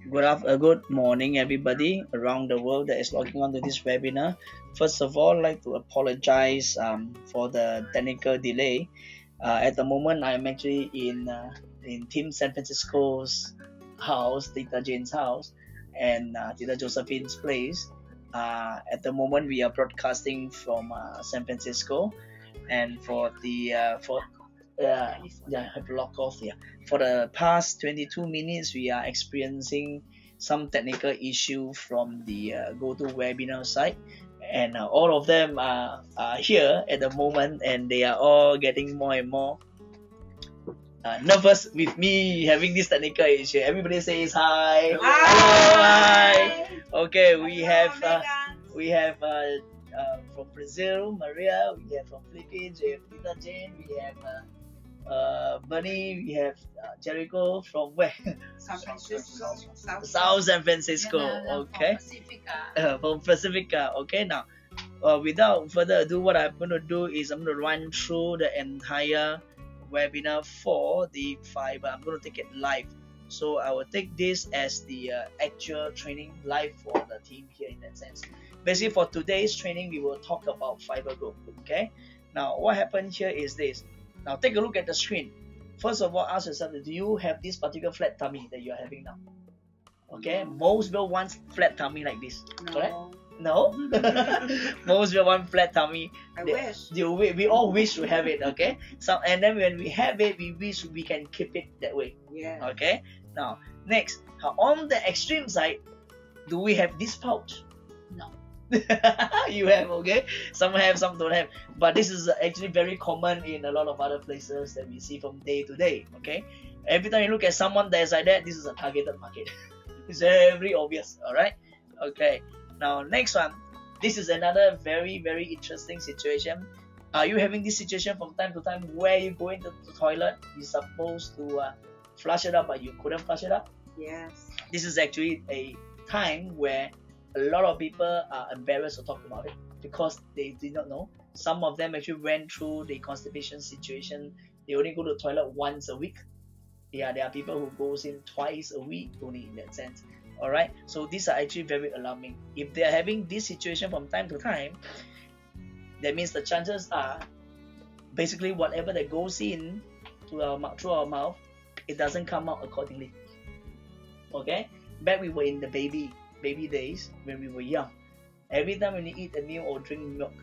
Good morning, everybody around the world that is logging on to this webinar. First of all, I'd like to apologize for the technical delay. At the moment, I'm actually in Team San Francisco's house, Tita Jane's house, and Tita Josephine's place. At the moment, we are broadcasting from San Francisco, and for the I have to lock off here. For the past 22 minutes, we are experiencing some technical issue from the GoToWebinar site, and all of them are here at the moment, and they are all getting more and more nervous with me having this technical issue. Everybody says hi. Hi. Hello, hi. Okay, we have from Brazil, Maria. We have from Philippines. We have Tita Jane. We have Bunny. We have Jericho from where? San Francisco. South San Francisco. Okay. From Pacifica. Okay, now without further ado, what I'm going to do is I'm going to run through the entire webinar for the fiber. I'm going to take it live, so I will take this as the actual training live for the team here in that sense. Basically, for today's training, we will talk about FiberGo. Okay, now what happened here is this. Now take a look at the screen. First of all, ask yourself, do you have this particular flat tummy that you're having now? Okay, most will want flat tummy like this, correct? No. Most will want flat tummy. I wish. We all wish to have it, okay? So, and then when we have it, we wish we can keep it that way. Yeah. Okay. Now, next, on the extreme side, do we have this pouch? No. You have, okay? Some have, some don't have. But this is actually very common in a lot of other places that we see from day to day, okay? Every time you look at someone that's like that, this is a targeted market. It's very obvious, alright? Okay. Now, next one. This is another very, very interesting situation. Are you having this situation from time to time where you go into the toilet, you're supposed to flush it up, but you couldn't flush it up? Yes. This is actually a time where a lot of people are embarrassed to talk about it because they did not know. Some of them actually went through the constipation situation. They only go to the toilet once a week. Yeah, there are people who goes in twice a week only in that sense. Alright, so these are actually very alarming. If they are having this situation from time to time, that means the chances are basically whatever that goes in through our mouth, it doesn't come out accordingly. Okay, back we were in the baby days when we were young. Every time when you eat a meal or drink milk,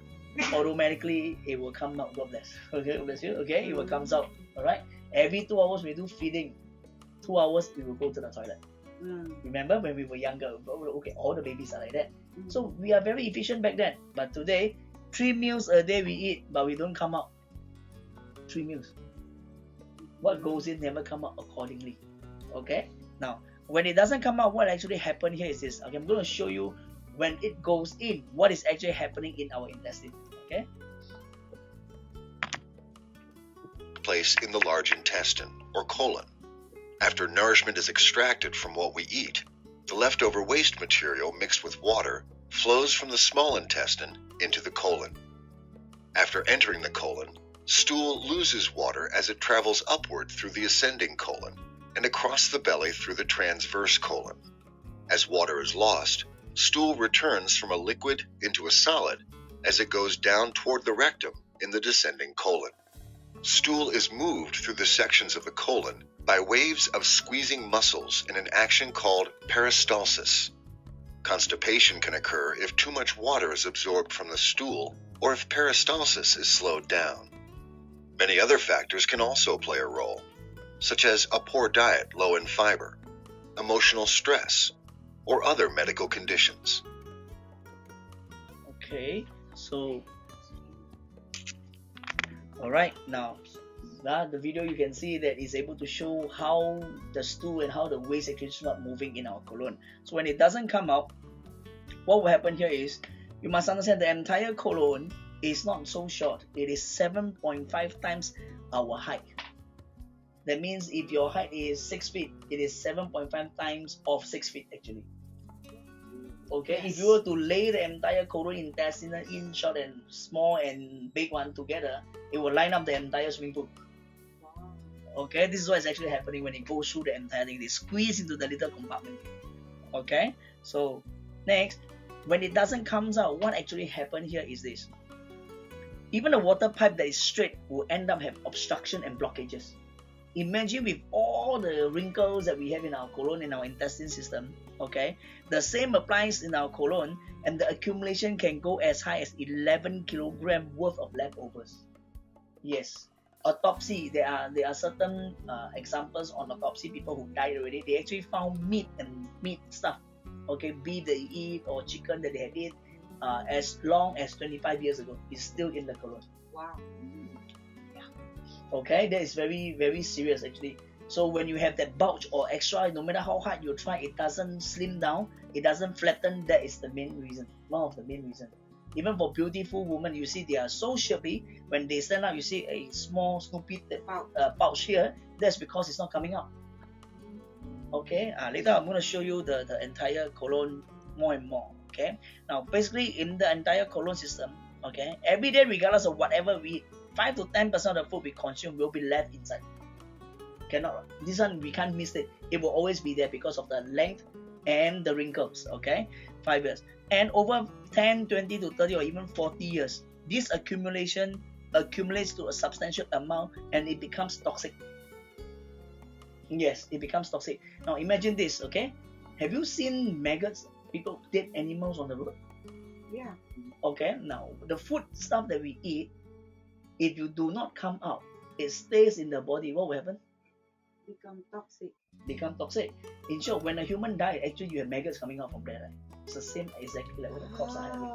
automatically it will come out. God bless. Okay, bless you. Okay, it will comes out. Alright. Every 2 hours we do feeding. 2 hours we will go to the toilet. Remember when we were younger? Okay, all the babies are like that. So we are very efficient back then. But today, 3 meals a day we eat, but we don't come out. 3 meals. What goes in never come out accordingly. Okay. Now, when it doesn't come out, what actually happened here is this. Okay, I'm going to show you when it goes in, what is actually happening in our intestine. Okay. Place in the large intestine or colon. After nourishment is extracted from what we eat, the leftover waste material mixed with water flows from the small intestine into the colon. After entering the colon, stool loses water as it travels upward through the ascending colon and across the belly through the transverse colon. As water is lost, stool returns from a liquid into a solid as it goes down toward the rectum in the descending colon. Stool is moved through the sections of the colon by waves of squeezing muscles in an action called peristalsis. Constipation can occur if too much water is absorbed from the stool or if peristalsis is slowed down. Many other factors can also play a role, such as a poor diet low in fiber, emotional stress, or other medical conditions. Okay, so alright, now the video you can see that is able to show how the stool and how the waste actually start moving in our colon. So when it doesn't come out, what will happen here is you must understand the entire colon is not so short. It is 7.5 times our height. That means if your height is 6 feet, it is 7.5 times of 6 feet actually. Okay, yes. If you were to lay the entire colon intestine in short and small and big one together, it will line up the entire swimming pool. Okay, this is what is actually happening when it goes through the entire thing. They squeeze into the little compartment. Okay, so next, when it doesn't come out, what actually happen here is this. Even a water pipe that is straight will end up have obstruction and blockages. Imagine with all the wrinkles that we have in our colon, in our intestine system, okay, the same applies in our colon, and the accumulation can go as high as 11 kilogram worth of leftovers. Yes, autopsy, there are certain examples on autopsy, people who died already, they actually found meat stuff, okay, beef they eat or chicken that they had eat as long as 25 years ago is still in the colon. Wow. Okay, that is very, very serious actually. So when you have that bulge or extra, no matter how hard you try, it doesn't slim down, it doesn't flatten. That is the main reason, one of the main reasons. Even for beautiful women, you see they are so shapely. When they stand up, you see a small snoopy pouch here. That's because it's not coming out. Okay, later I'm going to show you the entire colon more and more. Okay, now basically in the entire colon system, okay, every day regardless of whatever we eat, 5 to 10% of the food we consume will be left inside. Cannot, this one we can't miss it. It will always be there because of the length and the wrinkles. Okay, 5 years, and over 10, 20 to 30 or even 40 years, this accumulation accumulates to a substantial amount and it becomes toxic. Yes, it becomes toxic. Now imagine this. Okay, have you seen maggots, people, dead animals on the road? Yeah. Okay, now the food stuff that we eat, if you do not come out, it stays in the body. What will happen? Become toxic. In short, when a human dies, actually you have maggots coming out from there. Right? It's the same exactly like what the corpse are having.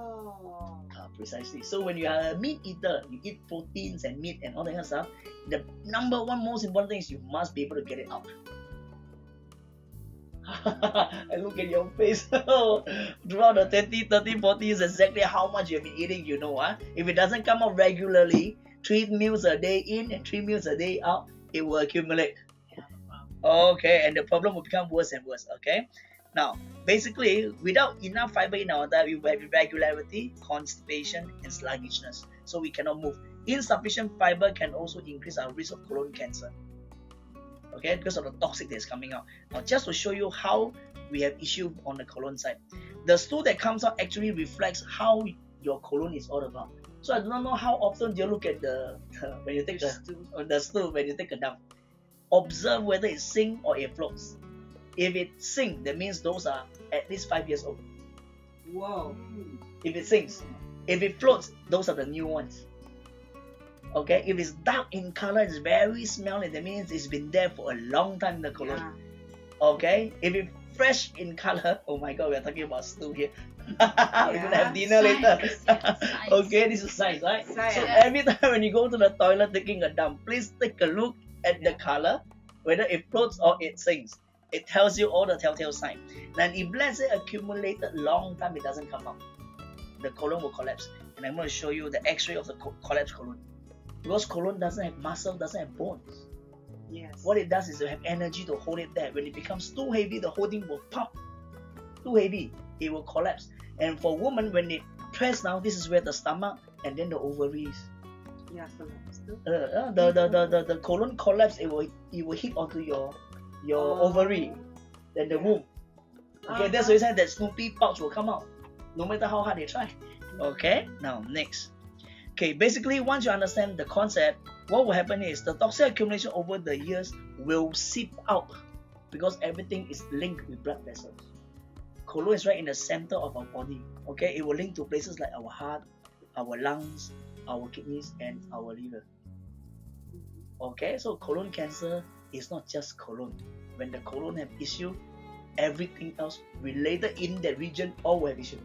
Precisely. So when you are a meat eater, you eat proteins and meat and all that kind of stuff, the number one most important thing is you must be able to get it out. I look at your face. Throughout the 20, 30, 40 years, exactly how much you've been eating, you know. If it doesn't come out regularly, 3 meals a day in and 3 meals a day out, it will accumulate. Okay, and the problem will become worse and worse. Okay, now basically, without enough fiber in our diet, we will have irregularity, constipation, and sluggishness. So we cannot move. Insufficient fiber can also increase our risk of colon cancer. Okay, because of the toxic that is coming out. Now, just to show you how we have issue on the colon side, the stool that comes out actually reflects how your colon is all about. So I do not know how often you look at when you take the stool when you take a dump. Observe whether it sinks or it floats. If it sinks, that means those are at least 5 years old. Whoa. If it sinks, if it floats, those are the new ones. Okay, if it's dark in color, it's very smelly, that means it's been there for a long time in the colon. Yeah. Okay, if it's fresh in color, oh my god, we're talking about stew here. We're gonna have dinner later. Okay, this is science, right? Science. So every time when you go to the toilet taking a dump, please take a look at the color, whether it floats or it sinks. It tells you all the telltale signs. And if let's say accumulated long time, it doesn't come out, the colon will collapse. And I'm going to show you the X-ray of the collapsed colon. Because colon doesn't have muscle, doesn't have bones. Yes. What it does is to have energy to hold it there. When it becomes too heavy, the whole thing will pop. Too heavy, it will collapse. And for women, when they press down, this is where the stomach and then the ovaries. Yeah, collapse too. The colon collapse. It will hit onto your ovary, then the womb. Okay, that's the reason that Snoopy pouch will come out, no matter how hard they try. Okay, now next. Okay, basically once you understand the concept, what will happen is the toxic accumulation over the years will seep out because everything is linked with blood vessels. Colon is right in the center of our body. Okay, it will link to places like our heart, our lungs, our kidneys, and our liver. Okay, so colon cancer is not just colon. When the colon have issue, everything else related in that region all will have issue.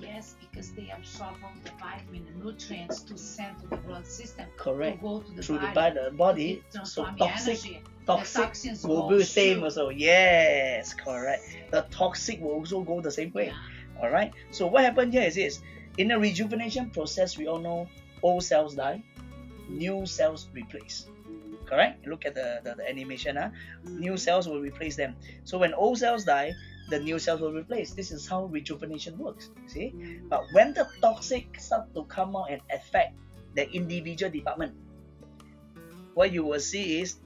Yes, because they absorb all the vitamin and nutrients to send to the blood system. Correct. To go to the Through body. the body, To so transform the toxic toxins will go be the same through. also. Yes, correct. The toxic will also go the same way. Yeah. Alright, so what happened here is this. In the rejuvenation process, we all know old cells die, new cells replace. Correct? Look at the animation. New cells will replace them. So when old cells die, the new cells will replace. This is how rejuvenation works. See? But when the toxic start to come out and affect the individual department, what you will see is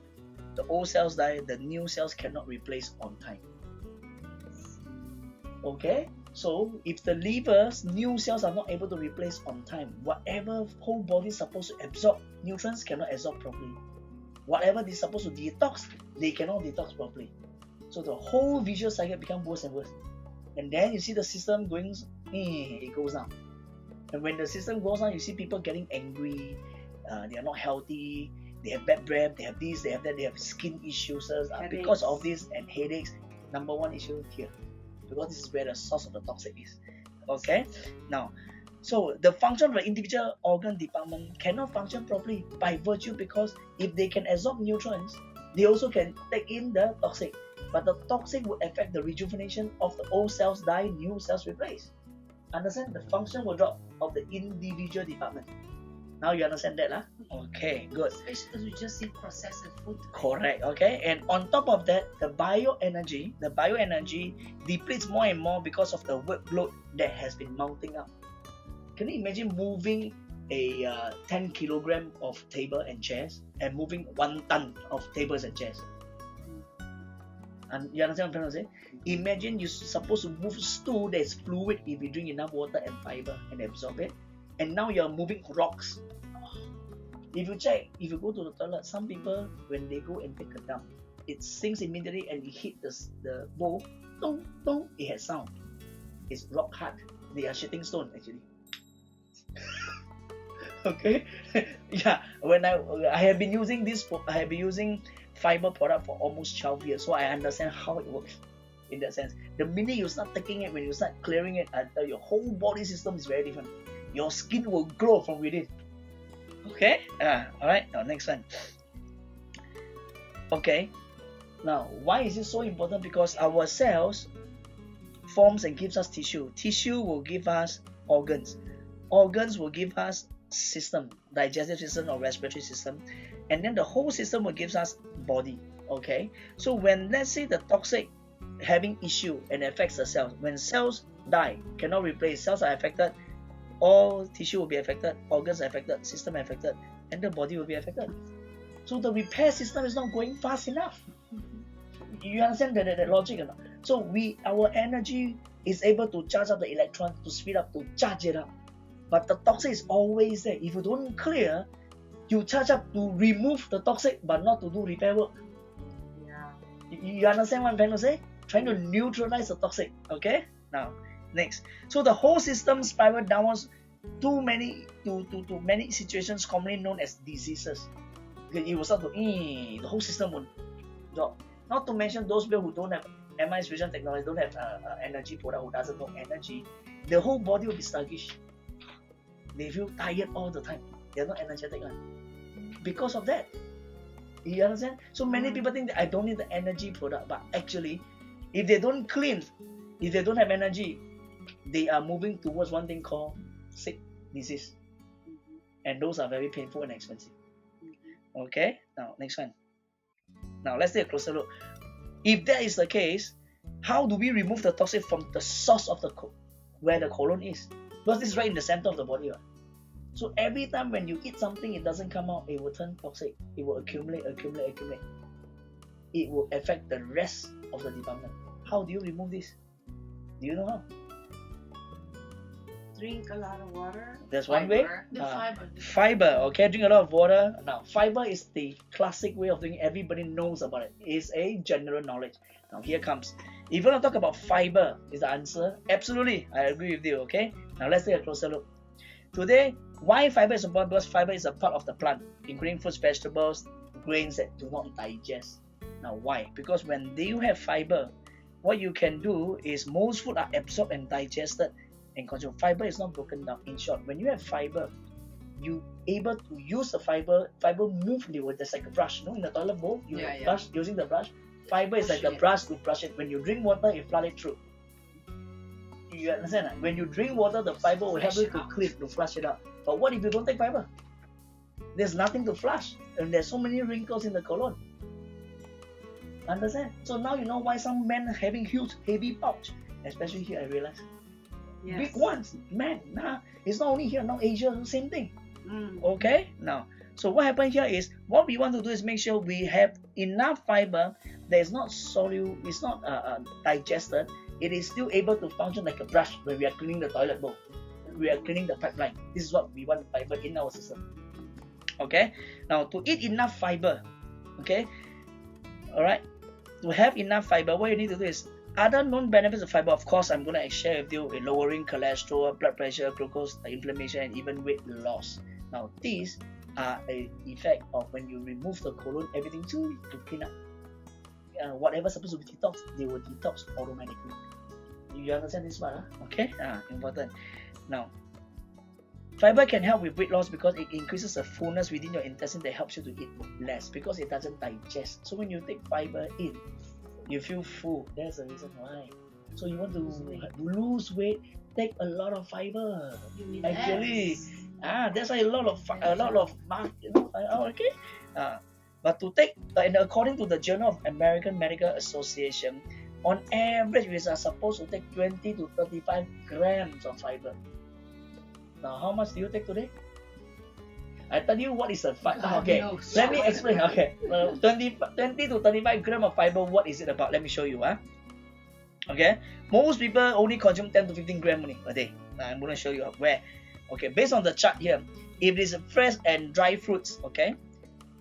the old cells die, the new cells cannot replace on time. Okay, so if the liver's new cells are not able to replace on time, whatever whole body is supposed to absorb nutrients cannot absorb properly. Whatever they're supposed to detox, they cannot detox properly. So the whole visual cycle becomes worse and worse. And then you see the system going, it goes down. And when the system goes down, you see people getting angry, they are not healthy, they have bad breath, they have this, they have that, they have skin issues because of this, and headaches. Number one issue here, because this is where the source of the toxic is. Okay, now, so the function of the individual organ department cannot function properly by virtue because if they can absorb nutrients, they also can take in the toxic. But the toxic will affect the rejuvenation of the old cells die, new cells replace. Understand? The function will drop of the individual department. Now you understand that, huh? Okay, good. Especially because we just eat processed food. Correct. Okay, and on top of that, the bioenergy depletes more and more because of the workload that has been mounting up. Can you imagine moving a 10 kilogram of table and chairs and moving 1 ton of tables and chairs? And you understand what I'm trying to say? Imagine you're supposed to move stool that is fluid if you drink enough water and fiber and absorb it, and now you're moving rocks. If you check, if you go to the toilet, some people when they go and take a dump, it sinks immediately and it hit the bowl. Dong, dong, it has sound. It's rock hard. They are shitting stone actually. Okay, yeah. When I have been using fiber product for almost 12 years, so I understand how it works in that sense. The minute you start taking it, when you start clearing it, I tell you, your whole body system is very different. Your skin will glow from within. Okay, alright, now next one. Okay, now why is it so important? Because our cells forms and gives us tissue. Tissue will give us organs. Organs will give us system, digestive system or respiratory system, and then the whole system will give us body. Okay, so when let's say the toxic having issue and affects the cells, when cells die, cannot replace, cells are affected, all tissue will be affected, organs are affected, system affected, and the body will be affected. So the repair system is not going fast enough. You understand that logic or not? So our energy is able to charge up the electron, to speed up, to charge it up. But the toxic is always there. If you don't clear, you charge up to remove the toxic, but not to do repair work. Yeah. You understand what I'm trying to say? Trying to neutralize the toxic. Okay? Now, next. So the whole system spiral downwards to many situations commonly known as diseases. Okay, it will start to the whole system will drop. Not to mention those people who don't have MI's vision technology, don't have energy product, who doesn't know energy, the whole body will be sluggish. They feel tired all the time. They are not energetic because of that. You understand? So many people think that I don't need the energy product, but actually, if they don't clean, if they don't have energy, they are moving towards one thing called sick disease, and those are very painful and expensive. Okay, now next one. Now let's take a closer look. If that is the case, how do we remove the toxic from the source of where the colon is? Because this is right in the center of the body. Right? So every time when you eat something, it doesn't come out, it will turn toxic. It will accumulate. It will affect the rest of the department. How do you remove this? Do you know how? Drink a lot of water. There's one way. The fiber. Fiber, okay, drink a lot of water. Now, fiber is the classic way of doing it. Everybody knows about it. It's a general knowledge. Now, here comes. If you want to talk about fiber, is the answer? Absolutely, I agree with you, okay? Now, let's take a closer look. Today, why fiber is important? Because fiber is a part of the plant, including fruits, vegetables, grains that do not digest. Now, why? Because when you have fiber, what you can do is most food are absorbed and digested and consumed. Fiber is not broken down. In short, when you have fiber, you able to use the fiber move just like a brush. In the toilet bowl, you brush using the brush. Fiber is like a brush to brush it. When you drink water, you flood it through. You understand? When you drink water, the fiber will help you to clean, to flush it out. But what if you don't take fiber? There's nothing to flush, and there's so many wrinkles in the colon. Understand? So now you know why some men are having huge, heavy pouch, especially here. I realize. Yes. Big ones, man. It's not only here, now Asia, same thing. Okay, now, so what happened here is, what we want to do is make sure we have enough fiber that is not soluble, it's not digested, it is still able to function like a brush when we are cleaning the toilet bowl. We are cleaning the pipeline. This is what we want fiber in our system. Okay. Now to eat enough fiber, okay. All right. To have enough fiber, what you need to do is other known benefits of fiber. Of course, I'm going to share with you in lowering cholesterol, blood pressure, glucose, inflammation, and even weight loss. Now these are an effect of when you remove the colon, everything to clean up. Whatever supposed to be detox, they will detox automatically. You understand this one? Okay. Important. Now, fiber can help with weight loss because it increases the fullness within your intestine that helps you to eat less because it doesn't digest. So when you take fiber in, you feel full. That's the reason why. So you want to lose weight, take a lot of fiber. Actually, that's why a lot of okay. But to take, and according to the Journal of American Medical Association, on average, we are supposed to take 20 to 35 grams of fiber. Now, how much do you take today? I tell you what is a fiber. Okay, let me explain. Okay, 20 to 35 grams of fiber. What is it about? Let me show you. Okay, most people only consume 10 to 15 grams only a day. I'm going to show you where. Okay, based on the chart here, if it is fresh and dry fruits, okay,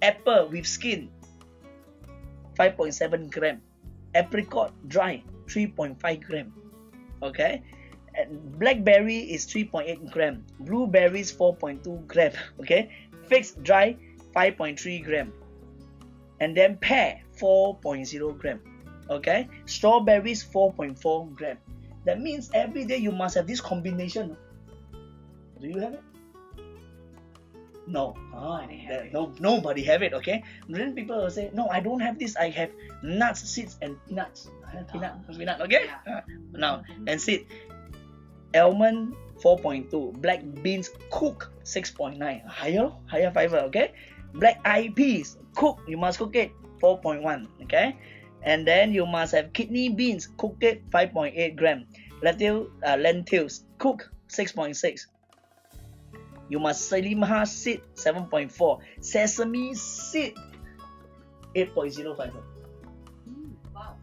apple with skin, 5.7 gram. Apricot dry, 3.5 gram. Okay, and blackberry is 3.8 gram. Blueberries 4.2 gram. Okay, figs dry 5.3 gram. And then pear 4.0 gram. Okay, strawberries 4.4 gram. That means every day you must have this combination. Do you have it? No, nobody have it. Okay, then people will say, no, I don't have this. I have nuts, seeds, and peanuts. Peanut. Okay. Now and seed, almond 4.2, black beans cook 6.9, higher fiber. Okay, black eyed peas cook, you must cook it 4.1. Okay, and then you must have kidney beans cooked it 5.8 gram. Lentils cook 6.6. You must Selima seed 7.4, sesame seed 8.0 fiber.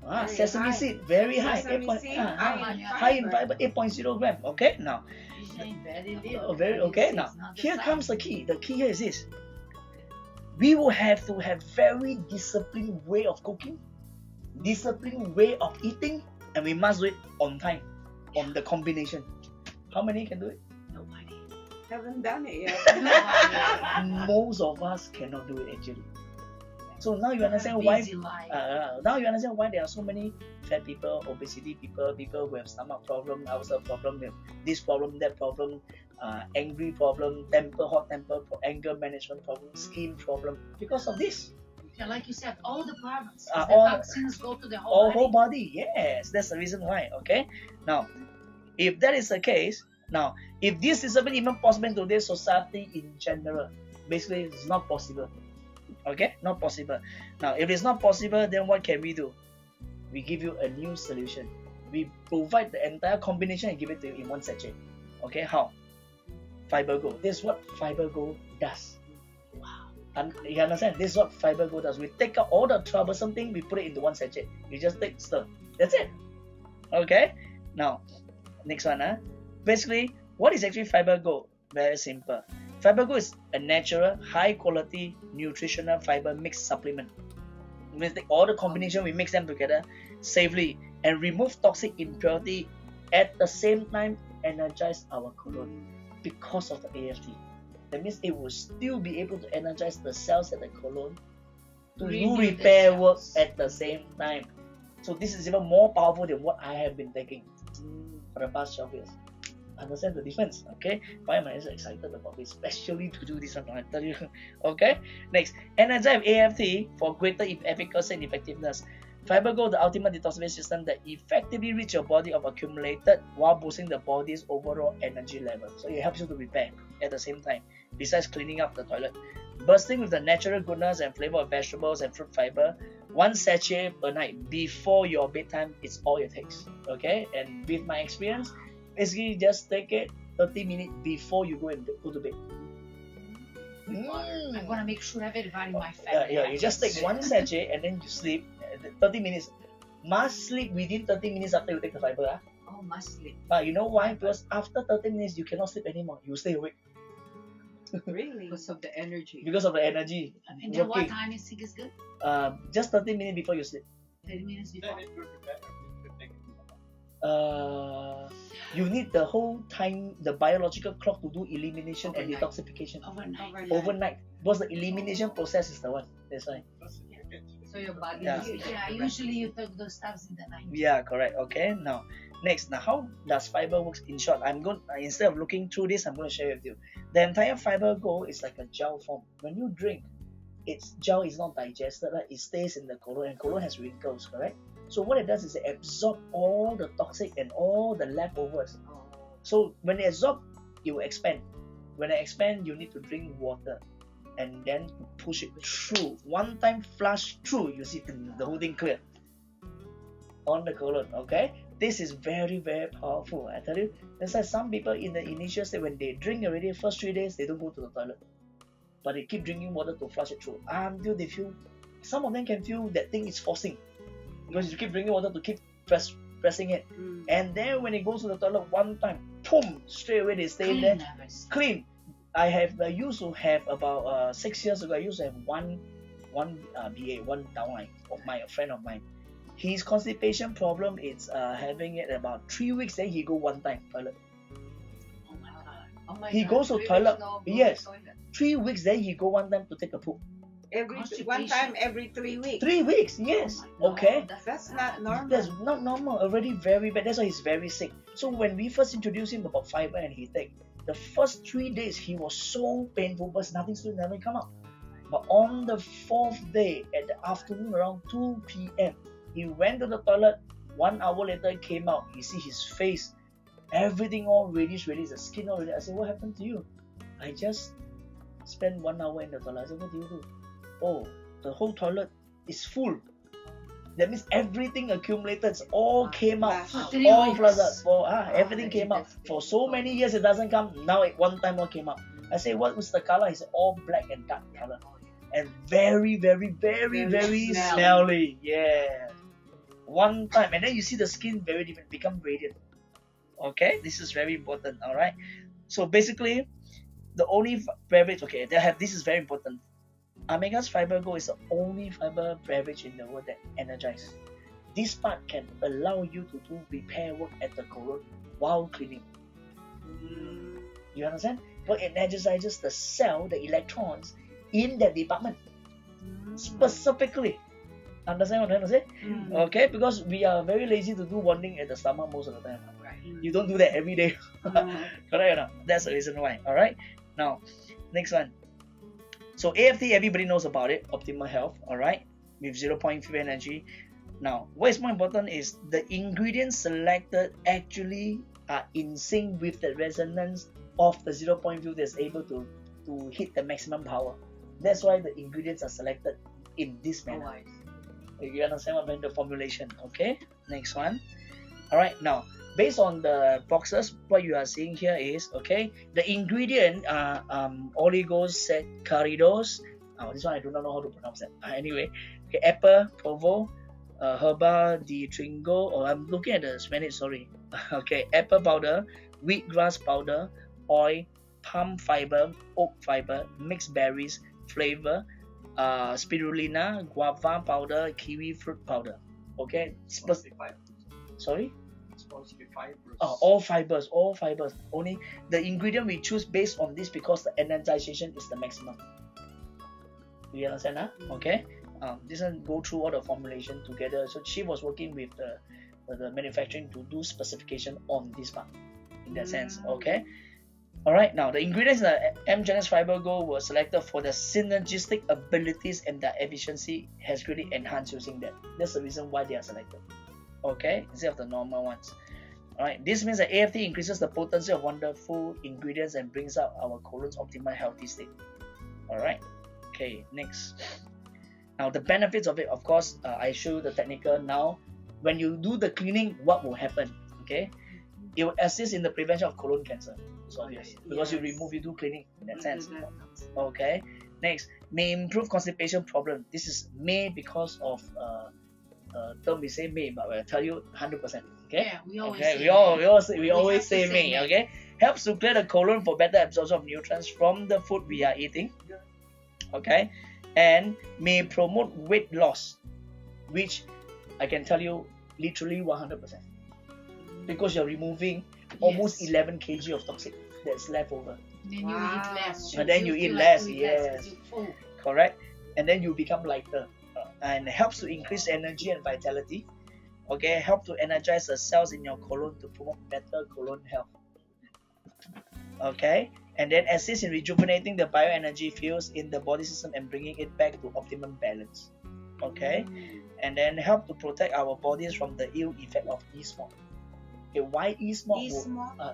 Wow. Sesame high. seed very high, Sesame seed, high in fiber, 8.0 gram. Okay, now very okay. Now here comes the key. The key here is this: we will have to have very disciplined way of cooking, disciplined way of eating, and we must do it on time, on the combination. How many can do it? Haven't done it yet. Most of us cannot do it actually. So now you understand why. Now you understand why there are so many fat people, obesity people, people who have stomach problem, ulcer problem, this problem, that problem, angry problem, hot temper, anger management problem, skin problem, because of this. Yeah, like you said, all the problems. All- The toxins go to the whole body. Whole body. Yes, that's the reason why. Okay. Now, if that is the case, now if this is even possible in today's society in general, basically it's not possible. Okay, not possible. Now, if it's not possible, then what can we do? We give you a new solution. We provide the entire combination and give it to you in one sachet. Okay, how? FiberGo. This is what FiberGo does. Wow. And you understand? This is what FiberGo does. We take out all the troublesome thing, we put it into one sachet. You just take stir. That's it. Okay. Now, next one. Basically, what is actually FiberGo? Very simple. FiberGo is a natural, high-quality, nutritional fiber mix supplement. We take all the combination, we mix them together safely and remove toxic impurity at the same time energize our colon because of the AFT. That means it will still be able to energize the cells at the colon to do repair work at the same time. So this is even more powerful than what I have been taking for the past 12 years. Understand the difference? Okay, why am I so excited about this, especially to do this one? I tell you. Okay, next, energize AFT for greater efficacy and effectiveness. FiberGo, the ultimate detoxification system that effectively rid your body of accumulated while boosting the body's overall energy level. So it helps you to repair at the same time, besides cleaning up the toilet. Bursting with the natural goodness and flavor of vegetables and fruit fiber, one sachet per night before your bedtime is all it takes. Okay, and with my experience, basically just take it 30 minutes before you go to bed. I'm gonna make sure everybody in my family. You just take one sachet and then you sleep 30 minutes Must sleep within 30 minutes after you take the fiber. Oh, must sleep. But you know why? Because after 30 minutes, you cannot sleep anymore. You stay awake. Really? Because of the energy. Because of the energy. And then what time you think is good? Just 30 minutes before you sleep. 30 minutes before. You need the whole time, the biological clock to do elimination and detoxification. Overnight. Because the elimination process is the one. That's why. So your body. Yeah, usually you take those stuffs in the night. Yeah, correct. Okay. Now, next. Now, how does fiber works? In short, I'm going instead of looking through this, I'm going to share with you. The entire FiberGo is like a gel form. When you drink, its gel is not digested, right? It stays in the colon, and colon has wrinkles, correct? So what it does is it absorbs all the toxic and all the leftovers. So when it absorbs, it will expand. When it expands, you need to drink water and then push it through. One time flush through, you see the whole thing clear on the colon. Okay, this is very, very powerful. I tell you, that's why some people in the initial state, when they drink already, first 3 days they don't go to the toilet, but they keep drinking water to flush it through until they feel. Some of them can feel that thing is forcing because you keep drinking water to keep pressing it, and then when it goes to the toilet one time, boom, straight away they stay there clean. I used to have about 6 years ago. I used to have one BA, one downline of a friend of mine. His constipation problem is having it about 3 weeks. Then he go one time toilet. Oh my god. Oh He goes to toilet. Yes, 3 weeks. Then he go one time to take a poop. One time every 3 weeks. 3 weeks, yes. Okay. That's not normal. That's not normal. Already very bad. That's why he's very sick. So when we first introduced him about fiber and he take, the first 3 days he was so painful, but nothing still never come out. But on the 4th day at the afternoon around 2 p.m., he went to the toilet. 1 hour later he came out. You see his face, everything all reddish, the skin all reddish. I said, what happened to you? I just spent 1 hour in the toilet. I said, what do you do? Oh, the whole toilet is full. That means everything accumulated, all came out, all flooded. Everything came out. For so many years it doesn't come. Now at one time all came out. I say, what was the color? He said, all black and dark color, and very, very, very, very smelly. Yeah. One time, and then you see the skin very different, become radiant. Okay, this is very important. All right. So basically, the only beverage. Okay, they have. This is very important. Amega's FiberGo is the only fiber beverage in the world that energizes. This part can allow you to do repair work at the colon while cleaning. You understand? But it energizes the cell, the electrons in that department specifically. Understand what I'm trying to say? Okay, because we are very lazy to do bonding at the stomach most of the time. You don't do that every day. Correct or not? That's the reason why. Alright? Now, next one. So AFT, everybody knows about it, optimal health, alright, with 0.3 energy. Now, what is more important is the ingredients selected actually are in sync with the resonance of the 0.2 that's able to hit the maximum power. That's why the ingredients are selected in this manner. You understand what I mean? The formulation, okay? Next one. Alright, now, based on the boxes, what you are seeing here is, okay, the ingredient are oligosaccharidos. This one I do not know how to pronounce that. Anyway, okay, apple, provo, herba de tringo, or I'm looking at the Spanish, sorry. Okay, apple powder, wheatgrass powder, oil, palm fiber, oak fiber, mixed berries, flavor, spirulina, guava powder, kiwi fruit powder. Okay, sorry? Supposed to be fibers. All fibers. Only the ingredient we choose based on this because the energization is the maximum. You understand, huh? Okay. This one go through all the formulation together. So she was working with the manufacturing to do specification on this part. In that sense, okay. All right. Now the ingredients in the AmWellness FiberGo were selected for the synergistic abilities and the efficiency has really enhanced using that. That's the reason why they are selected. Okay, instead of the normal ones. Alright, this means that AFT increases the potency of wonderful ingredients and brings out our colon's optimal healthy state. Alright, okay, next. Now the benefits of it, of course, I show you the technical now. When you do the cleaning, what will happen? Okay, it will assist in the prevention of colon cancer. It's obvious because you do cleaning in that sense. Okay, next, may improve constipation problem. This is may because of term we say may, but I'll tell you 100%. Okay. Yeah, we always Okay. say We always have to say say may. may. Okay. Helps to clear the colon for better absorption of nutrients from the food we are eating. Okay. And may promote weight loss, which I can tell you literally 100%, because you're removing almost Yes. 11 kg of toxic that's left over. Then you Wow. eat less. And then you eat feel less, to eat yes. 'cause you're full. Correct. And then you become lighter, and helps to increase energy and vitality. Okay, help to energize the cells in your colon to promote better colon health. Okay, and then assist in rejuvenating the bioenergy fields in the body system and bringing it back to optimum balance. Okay, and then help to protect our bodies from the ill effect of e-smog. Okay, why e-smog?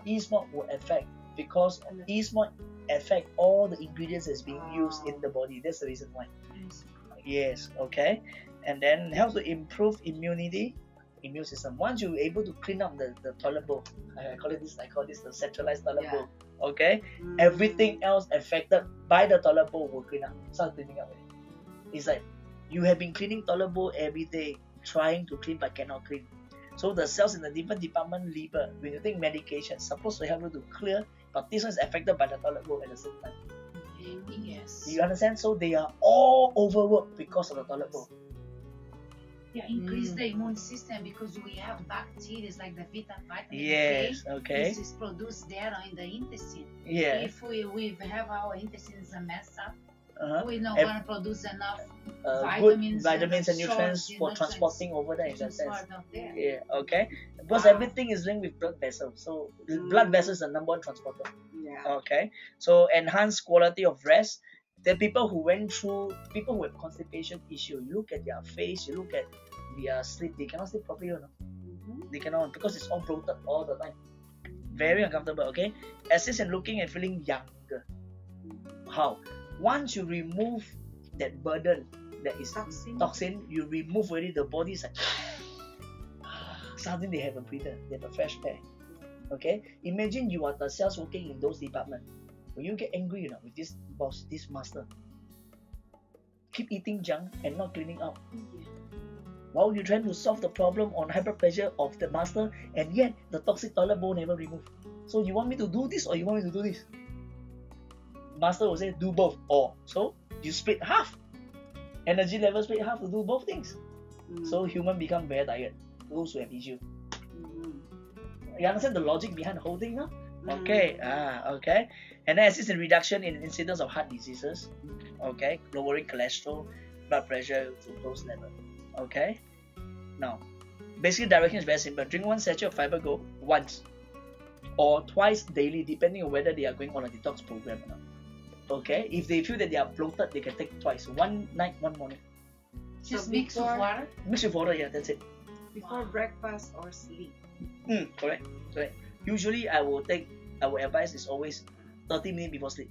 E-smog will affect, because e-smog affect all the ingredients that's being used in the body. That's the reason why. Yes, okay. And then help to improve immune system. Once you're able to clean up the toilet bowl, I call this the centralized toilet bowl. Okay, everything else affected by the toilet bowl will clean up. Start cleaning up. It's like you have been cleaning toilet bowl every day, trying to clean but cannot clean. So the cells in the different department, liver, when you take medication, supposed to help you to clear, but this one is affected by the toilet bowl at the same time. Yes. You understand? So they are all overworked because of the toilet bowl. Yeah, increase the immune system because we have bacteria like the vitamin Yes, K. okay. This is produced there in the intestine. Yeah. If we have our intestines messed up, Uh-huh. we're not Ev- going to produce enough Good vitamins vitamins and and nutrients salts, for nutrients. transporting over there in that sense. Transport up there. Yeah, okay. Because Wow. everything is linked with blood vessels. So blood vessels is the number one transporter. Yeah. Okay. So enhance quality of rest. The people who have constipation issue, you look at their face, you look at their sleep, they cannot sleep properly, you know. They cannot, because it's all bloated all the time. Very uncomfortable, okay? Assist in looking and feeling younger. How? Once you remove that burden that is toxin, you remove already, the body is like suddenly they have a breather, they have a fresh air. Okay? Imagine you are the sales working in those departments. When you get angry, you know, with this boss, this master, keep eating junk and not cleaning up. While you're trying to solve the problem on hyperpressure of the master, and yet the toxic toilet bowl never removed. So you want me to do this or you want me to do this? Master will say do both, or so you split half. Energy level split half to do both things. So human become very tired. Those who have issue. You understand the logic behind the whole thing now? Okay, okay. And then assist in reduction in incidence of heart diseases. Okay, lowering cholesterol, blood pressure, glucose level. Okay. Now, basic direction is very simple. Drink 1 sachet of FiberGo once or twice daily, depending on whether they are going on a detox program or not. Okay. If they feel that they are bloated, they can take twice. One night, one morning. Just mix with water. Mix with water, yeah, that's it. Before breakfast or sleep. Correct. Usually, I will advise is always 30 minutes before sleep.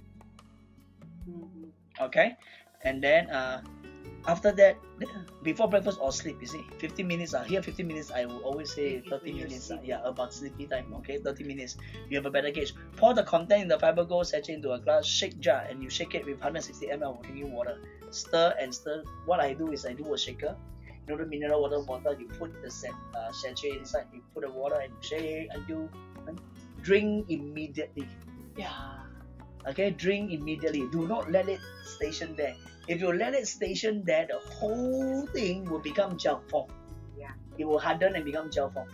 Okay, and then after that, before breakfast or sleep, you see, 15 minutes. Here 15 minutes. I will always say 30 minutes. About sleepy time. Okay, 30 minutes. You have a better gauge. Pour the content in the FiberGo sachet into a glass shake jar, and you shake it with 160 ml of drinking water. Stir and stir. What I do is I do a shaker. You know the mineral water. You put the sachet inside. You put the water and shake until drink immediately. Yeah. Okay, drink immediately. Do not let it station there. If you let it station there, the whole thing will become gel form. Yeah. It will harden and become gel form.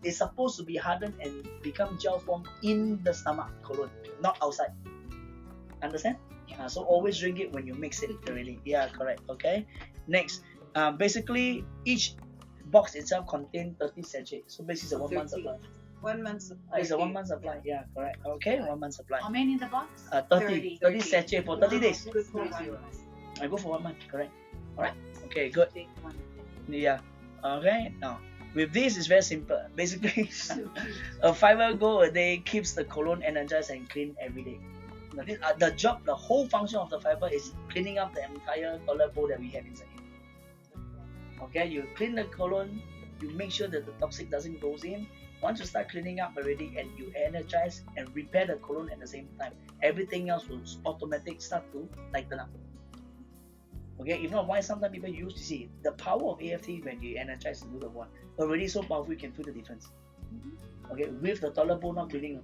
It's supposed to be hardened and become gel form in the stomach, colon, not outside. Understand? Yeah. So always drink it when you mix it already. Yeah, correct. Okay. Next, basically each box itself contains 30 sachets. So basically it's a 1 month supply. 1 month supply. It's a 1 month supply. Yeah, correct. Okay, 1 month supply. How many in the box? 30 sachet for 30 days. Good for 1 month. I go for 1 month, correct? Alright. Okay, good. Yeah. Okay. Now, with this, it's very simple. Basically, a FiberGo a day keeps the colon energized and clean every day. Now, the whole function of the fiber is cleaning up the entire toilet bowl that we have inside. Okay, you clean the colon, you make sure that the toxic doesn't go in. Once you start cleaning up already and you energize and repair the colon at the same time, everything else will automatically start to lighten up. Okay, if not, why sometimes people use to see the power of AFT when you energize and do the one already so powerful, you can feel the difference. Okay, with the toilet bowl not cleaning,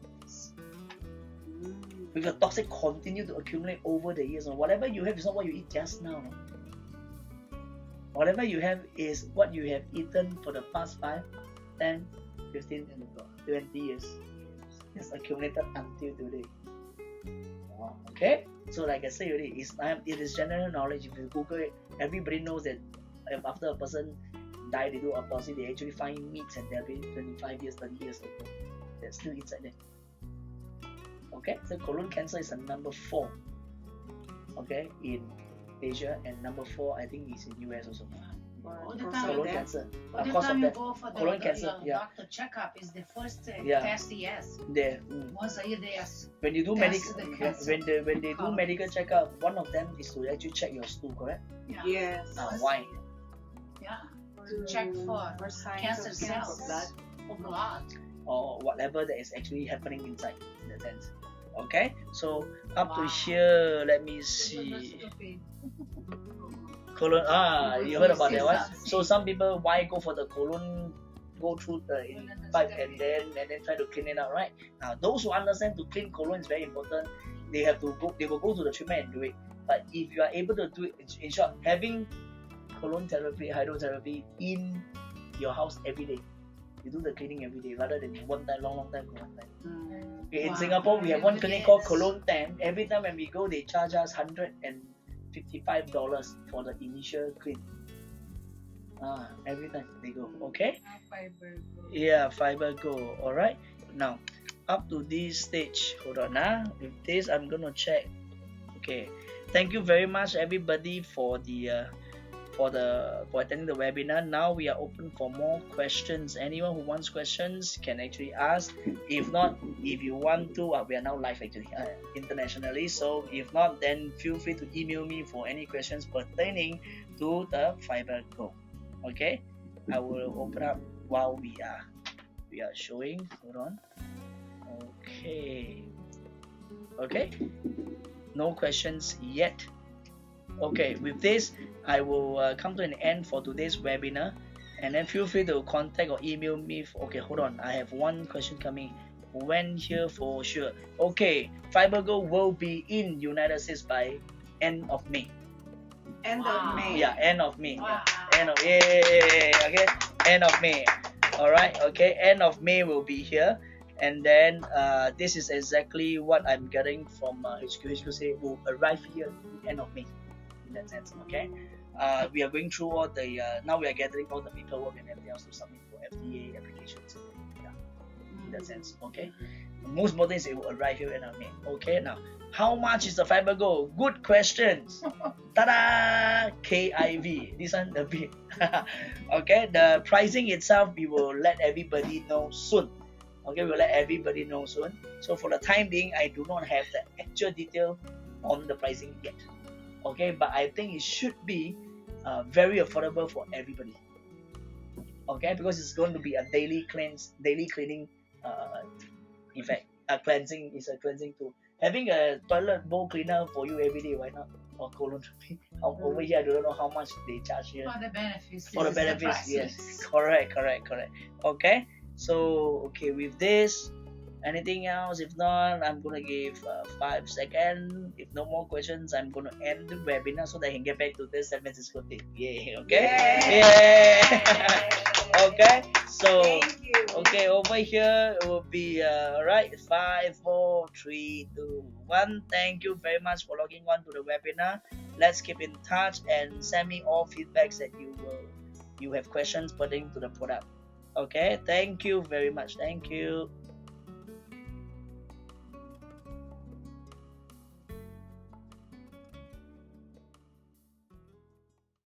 with the toxic continue to accumulate over the years, or whatever you have is not what you eat just now. Whatever you have is what you have eaten for the past 5, 10, 15, and 20 years. It's accumulated until today. Okay? So like I said already, it is general knowledge. If you Google it, everybody knows that after a person died, they do autopsy, they actually find meats and they're 25 years, 30 years ago. They're still inside there. Okay? So colon cancer is a number 4. Okay? In Asia, and number 4 I think is in US also. All the time, Colon cancer. all the Cause time of you that. go for Colon cancer, the yeah. doctor checkup is the first Yeah. test he has. There. Once a year they ask. When you do Test medical, the cancer. when they do Colon medical cancer. checkup, one of them is to actually check your stool, correct? Yeah. Yes. Why? Yeah. To check for signs cancer of cells. blood. For blood. Or whatever that is actually happening inside, in that sense. Okay, so up to Wow. here, let me see. Colon, you heard about that one? So some people, why go for the colon, go through the pipe and then try to clean it out, right? Now those who understand to clean colon is very important. They will go to the treatment and do it. But if you are able to do it, in short, having colon therapy, hydrotherapy in your house every day. You do the cleaning every day rather than one time, long time, go one time. Okay, in Wow. Singapore, we have one clinic called Cologne 10. Every time when we go, they charge us $155 for the initial clean. Every time they go, okay? Yeah, FiberGo. Alright. Now, up to this stage. Hold on, with this, I'm gonna check. Okay. Thank you very much, everybody, for attending the webinar. Now we are open for more questions. Anyone who wants questions can actually ask. If not, if you want to, we are now live actually internationally. So if not, then feel free to email me for any questions pertaining to the FiberGo. Okay, I will open up while we are showing. Hold on. Okay. No questions yet. Okay, with this, I will come to an end for today's webinar, and then feel free to contact or email me. Okay, hold on, I have one question coming. When here for sure? Okay, FiberGo will be in United States by end of May. End of May. Yeah, end of May. Wow. Okay, end of May. All right. Okay, end of May will be here, and then this is exactly what I'm getting from HQ. HQ say will arrive here end of May. In that sense, okay. We are going through all the now we are gathering all the paperwork and everything else to submit for FDA applications. Yeah, in that sense, okay. Most important is it will arrive here end of May. Okay, now how much is the FiberGo? Good questions. Ta-da! KIV. This one the big. Okay, the pricing itself we will let everybody know soon. Okay, we'll let everybody know soon. So for the time being, I do not have the actual detail on the pricing yet. Okay, but I think it should be very affordable for everybody. Okay, because it's going to be a daily cleaning effect. Cleansing is a cleansing tool. Having a toilet bowl cleaner for you every day, why not? Or colonoscopy. Over here, I don't know how much they charge here. For the benefits. For the this is benefits, prices. yes. Correct. Okay, so with this, anything else? If not, I'm gonna give 5 seconds. If no more questions, I'm gonna end the webinar so that I can get back to the San Francisco thing. Yay! Okay. Yay! Okay. So Thank you. okay, over here it will be alright. 5, 4, 3, 2, 1. Thank you very much for logging on to the webinar. Let's keep in touch and send me all feedbacks that you have questions pertaining to the product. Okay, thank you very much. Thank you.